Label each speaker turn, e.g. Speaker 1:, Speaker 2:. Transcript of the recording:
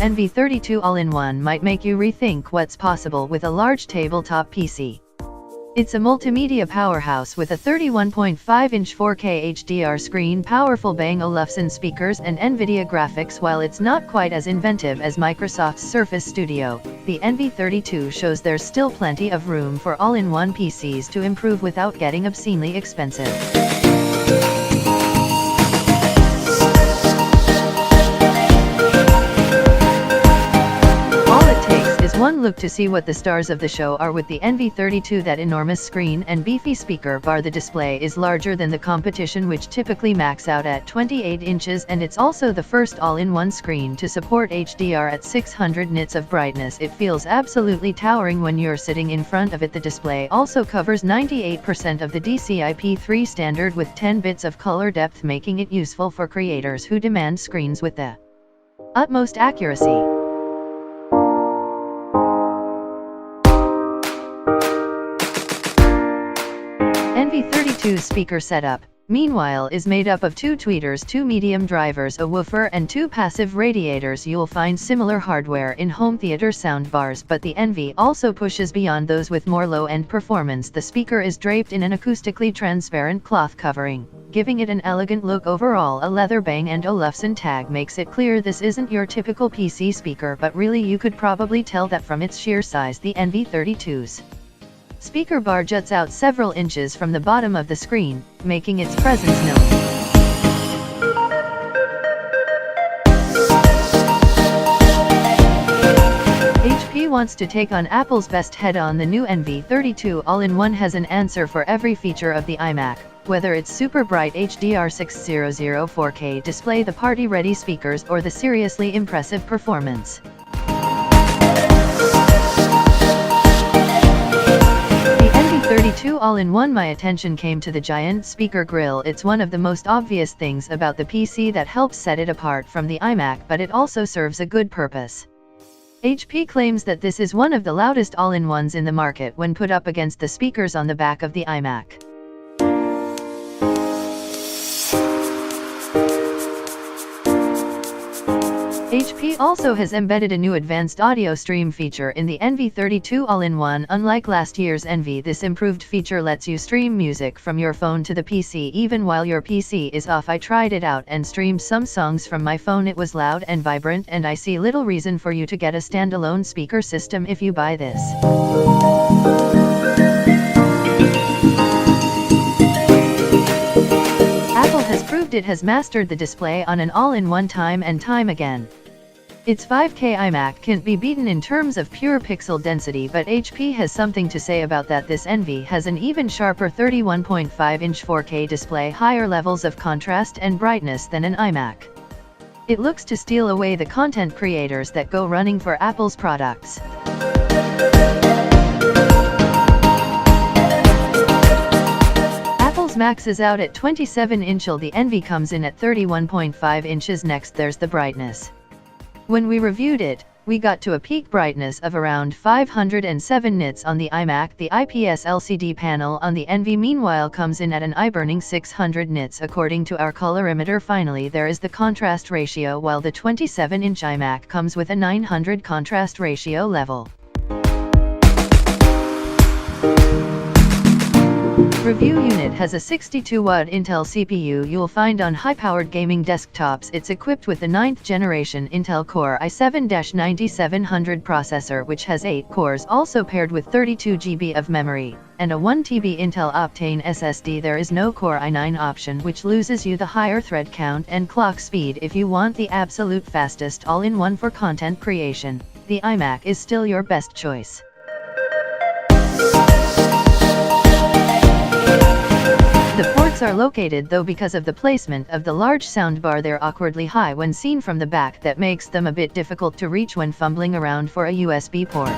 Speaker 1: NV32 all-in-one might make you rethink what's possible with a large tabletop PC. It's a multimedia powerhouse with a 31.5-inch 4K HDR screen, powerful Bang Olufsen speakers and NVIDIA graphics. While it's not quite as inventive as Microsoft's Surface Studio, the NV32 shows there's still plenty of room for all-in-one PCs to improve without getting obscenely expensive. One look to see what the stars of the show are with the NV32. That enormous screen and beefy speaker bar. The display is larger than the competition, which typically max out at 28 inches, and it's also the first all-in-one screen to support HDR at 600 nits of brightness. It feels absolutely towering when you're sitting in front of it. The display also covers 98% of the DCI-P3 standard with 10 bits of color depth, making it useful for creators who demand screens with the utmost accuracy. NV32 speaker setup, meanwhile, is made up of 2 tweeters, 2 medium drivers, a woofer, and 2 passive radiators. You'll find similar hardware in home theater soundbars, but the NV also pushes beyond those with more low-end performance. The speaker is draped in an acoustically transparent cloth covering, giving it an elegant look. Overall, a leather Bang & Olufsen tag makes it clear this isn't your typical PC speaker, but really you could probably tell that from its sheer size. The NV32's speaker bar juts out several inches from the bottom of the screen, making its presence known. HP wants to take on Apple's best head-on. The new NV32 all-in-one has an answer for every feature of the iMac, whether it's super bright HDR 600 4K display, the party-ready speakers, or the seriously impressive performance. NV32 all-in-one. My attention came to the giant speaker grille. It's one of the most obvious things about the PC that helps set it apart from the iMac, but it also serves a good purpose. HP claims that this is one of the loudest all-in-ones in the market when put up against the speakers on the back of the iMac. HP also has embedded a new advanced audio stream feature in the NV32 all-in-one. Unlike last year's NV, this improved feature lets you stream music from your phone to the PC even while your PC is off. I tried it out and streamed some songs from my phone. It was loud and vibrant, and I see little reason for you to get a standalone speaker system if you buy this. Apple has proved it has mastered the display on an all-in-one time and time again. Its 5K iMac can't be beaten in terms of pure pixel density, but HP has something to say about that. This NV has an even sharper 31.5-inch 4K display, higher levels of contrast and brightness than an iMac. It looks to steal away the content creators that go running for Apple's products. Apple's Max is out at 27-inch. The NV comes in at 31.5 inches. Next, there's the brightness. When we reviewed it, we got to a peak brightness of around 507 nits on the iMac. The IPS LCD panel on the NV meanwhile comes in at an eye-burning 600 nits according to our colorimeter. Finally, there is the contrast ratio. While the 27-inch iMac comes with a 900 contrast ratio level. Review unit has a 62-watt Intel CPU you'll find on high-powered gaming desktops. It's equipped with the 9th generation Intel Core i7-9700 processor, which has 8 cores, also paired with 32 GB of memory, and a 1 TB Intel Optane SSD. There is no Core i9 option, which loses you the higher thread count and clock speed. If you want the absolute fastest all-in-one for content creation, the iMac is still your best choice. The ports are located, though, because of the placement of the large soundbar, they're awkwardly high when seen from the back. That makes them a bit difficult to reach when fumbling around for a USB port.